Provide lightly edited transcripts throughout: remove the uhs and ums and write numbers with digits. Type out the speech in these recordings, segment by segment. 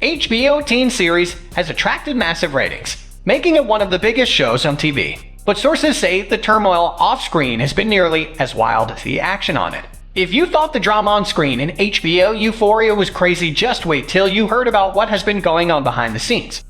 HBO teen series has attracted massive ratings, making it one of the biggest shows on TV. But sources say the turmoil off-screen has been nearly as wild as the action on it. If you thought the drama on screen in HBO Euphoria was crazy, just wait till you heard about what has been going on behind the scenes.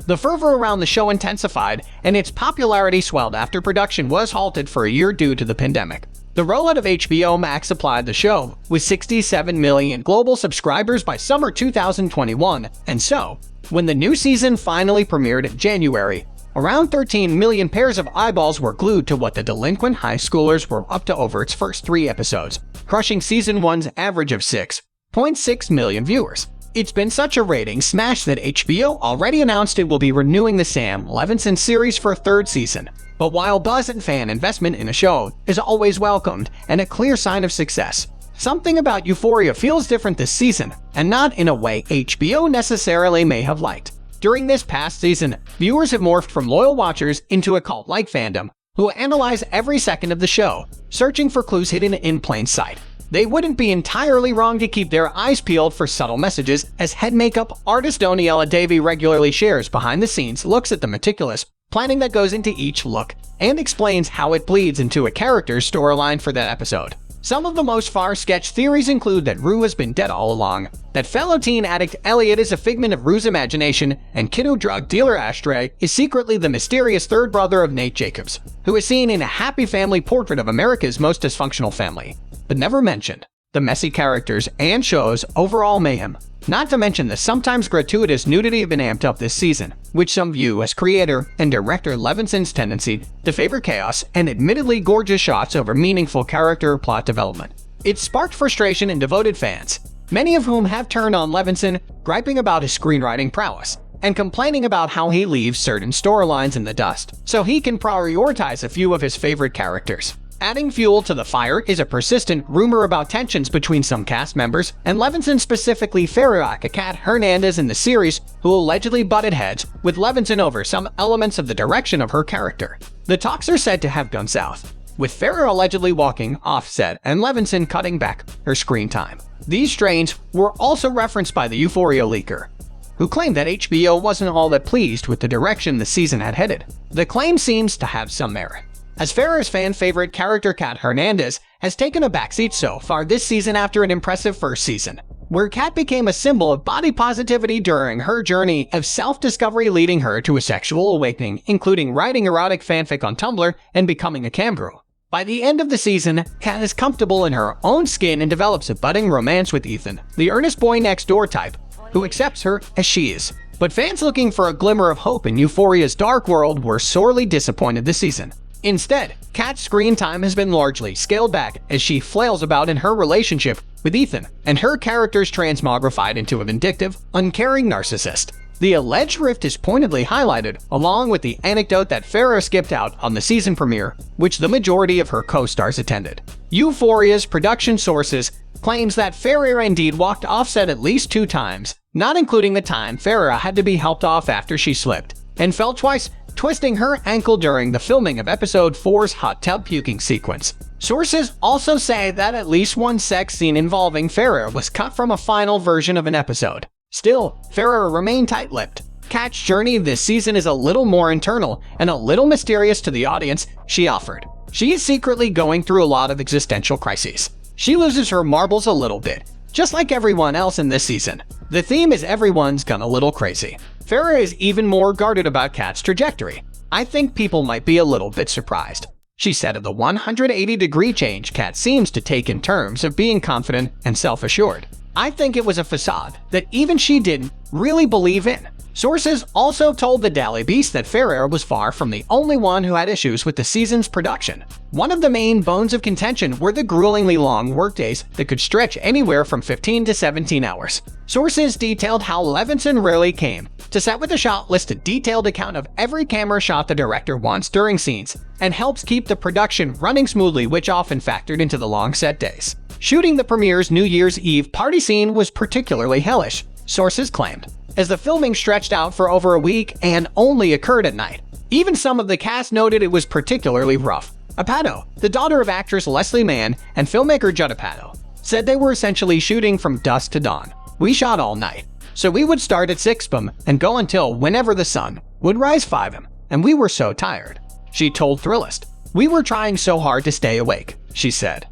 The fervor around the show intensified, and its popularity swelled after production was halted for a year due to the pandemic. The rollout of HBO Max supplied the show with 67 million global subscribers by summer 2021, and so, when the new season finally premiered in January, around 13 million pairs of eyeballs were glued to what the delinquent high schoolers were up to over its first 3 episodes, crushing Season 1's average of 6.6 million viewers. It's been such a rating smash that HBO already announced it will be renewing the Sam Levinson series for a 3rd season. But while buzz and fan investment in a show is always welcomed and a clear sign of success, something about Euphoria feels different this season, and not in a way HBO necessarily may have liked. During this past season, viewers have morphed from loyal watchers into a cult-like fandom who analyze every second of the show, searching for clues hidden in plain sight. They wouldn't be entirely wrong to keep their eyes peeled for subtle messages, as head makeup artist Doniella Davy regularly shares behind-the-scenes looks at the meticulous planning that goes into each look and explains how it bleeds into a character's storyline for that episode. Some of the most far-fetched theories include that Rue has been dead all along, that fellow teen addict Elliot is a figment of Rue's imagination, and kiddo drug dealer Ashtray is secretly the mysterious 3rd brother of Nate Jacobs, who is seen in a happy family portrait of America's most dysfunctional family, but never mentioned. The messy characters and show's overall mayhem, not to mention the sometimes gratuitous nudity, have been amped up this season, which some view as creator and director Levinson's tendency to favor chaos and admittedly gorgeous shots over meaningful character or plot development. It sparked frustration in devoted fans, many of whom have turned on Levinson, griping about his screenwriting prowess and complaining about how he leaves certain storylines in the dust so he can prioritize a few of his favorite characters. Adding fuel to the fire is a persistent rumor about tensions between some cast members and Levinson, specifically Ferreira Kat Hernandez in the series, who allegedly butted heads with Levinson over some elements of the direction of her character. The talks are said to have gone south, with Ferreira allegedly walking off set and Levinson cutting back her screen time. These strains were also referenced by the Euphoria leaker, who claimed that HBO wasn't all that pleased with the direction the season had headed. The claim seems to have some merit, as Ferreira's fan-favorite character Kat Hernandez has taken a backseat so far this season after an impressive first season, where Kat became a symbol of body positivity during her journey of self-discovery, leading her to a sexual awakening, including writing erotic fanfic on Tumblr and becoming a camgirl. By the end of the season, Kat is comfortable in her own skin and develops a budding romance with Ethan, the earnest boy next door type, who accepts her as she is. But fans looking for a glimmer of hope in Euphoria's dark world were sorely disappointed this season. Instead, Kat's screen time has been largely scaled back as she flails about in her relationship with Ethan, and her character's transmogrified into a vindictive, uncaring narcissist. The alleged rift is pointedly highlighted, along with the anecdote that Ferreira skipped out on the season premiere, which the majority of her co-stars attended. Euphoria's production sources claims that Ferreira indeed walked off set at least 2 times, not including the time Ferreira had to be helped off after she slipped and fell twice, twisting her ankle during the filming of episode 4's hot tub puking sequence. Sources also say that at least one sex scene involving Ferreira was cut from a final version of an episode. Still, Ferreira remained tight-lipped. Kat's journey this season is a little more internal and a little mysterious to the audience, she offered. She is secretly going through a lot of existential crises. She loses her marbles a little bit, just like everyone else in this season. The theme is everyone's gone a little crazy. Ferreira is even more guarded about Kat's trajectory. I think people might be a little bit surprised, she said, of the 180-degree change Kat seems to take in terms of being confident and self-assured. I think it was a facade that even she didn't really believe in. Sources also told the Daily Beast that Ferreira was far from the only one who had issues with the season's production. One of the main bones of contention were the gruelingly long workdays that could stretch anywhere from 15 to 17 hours. Sources detailed how Levinson rarely came to set with a shot list, a detailed account of every camera shot the director wants during scenes, and helps keep the production running smoothly, which often factored into the long set days. Shooting the premiere's New Year's Eve party scene was particularly hellish, sources claimed, as the filming stretched out for over a week and only occurred at night. Even some of the cast noted it was particularly rough, Apatow, the daughter of actress Leslie Mann and filmmaker Judd Apatow, said they were essentially shooting from dusk to dawn. We shot all night, so we would start at 6 p.m. and go until whenever the sun would rise 5 a.m. and we were so tired. She told Thrillist. We were trying so hard to stay awake, she said.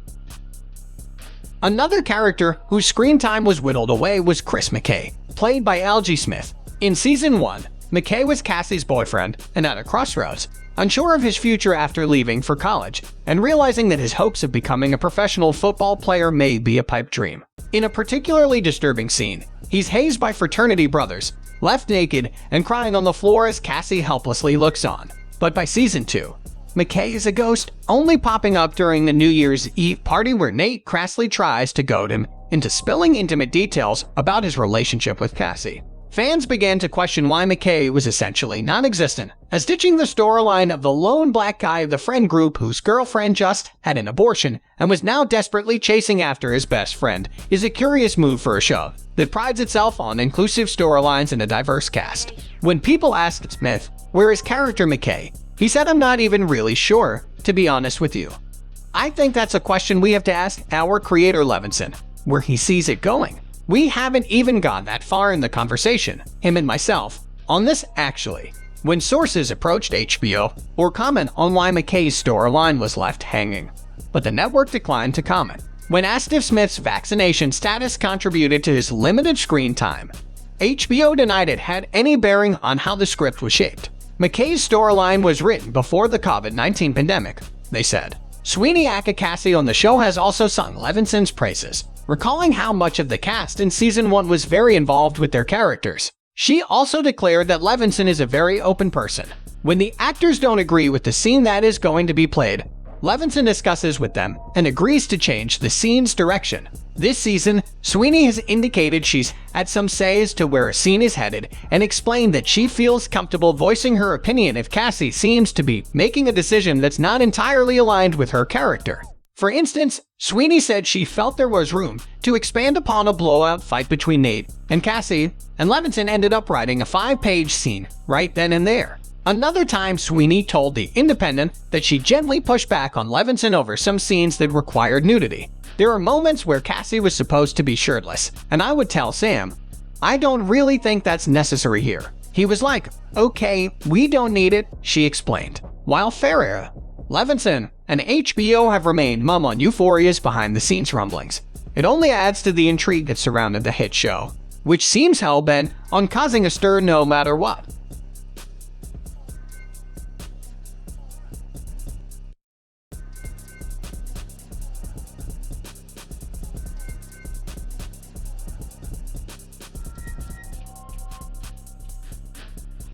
Another character whose screen time was whittled away was Chris McKay, played by Algie Smith. In Season 1, McKay was Cassie's boyfriend and at a crossroads, unsure of his future after leaving for college and realizing that his hopes of becoming a professional football player may be a pipe dream. In a particularly disturbing scene, he's hazed by fraternity brothers, left naked and crying on the floor as Cassie helplessly looks on. But by Season 2, McKay is a ghost, only popping up during the New Year's Eve party where Nate crassly tries to goad him into spilling intimate details about his relationship with Cassie. Fans began to question why McKay was essentially non-existent, as ditching the storyline of the lone black guy of the friend group whose girlfriend just had an abortion and was now desperately chasing after his best friend is a curious move for a show that prides itself on inclusive storylines and a diverse cast. When people asked Smith where is character McKay, he said, "I'm not even really sure, to be honest with you. I think that's a question we have to ask our creator Levinson, where he sees it going. We haven't even gone that far in the conversation, him and myself, on this actually." When sources approached HBO or comment on why McKay's storyline was left hanging, but the network declined to comment. When asked if Smith's vaccination status contributed to his limited screen time, HBO denied it had any bearing on how the script was shaped. McKay's storyline was written before the COVID-19 pandemic, they said. Sweeney Cassie on the show has also sung Levinson's praises, recalling how much of the cast in Season 1 was very involved with their characters. She also declared that Levinson is a very open person. When the actors don't agree with the scene that is going to be played, Levinson discusses with them and agrees to change the scene's direction. This season, Sweeney has indicated she's had some say as to where a scene is headed and explained that she feels comfortable voicing her opinion if Cassie seems to be making a decision that's not entirely aligned with her character. For instance, Sweeney said she felt there was room to expand upon a blowout fight between Nate and Cassie, and Levinson ended up writing a 5-page scene right then and there. Another time, Sweeney told The Independent that she gently pushed back on Levinson over some scenes that required nudity. There are moments where Cassie was supposed to be shirtless, and I would tell Sam, "I don't really think that's necessary here." He was like, "Okay, we don't need it," she explained. While Ferreira, Levinson, and HBO have remained mum on Euphoria's behind-the-scenes rumblings, it only adds to the intrigue that surrounded the hit show, which seems hell-bent on causing a stir no matter what.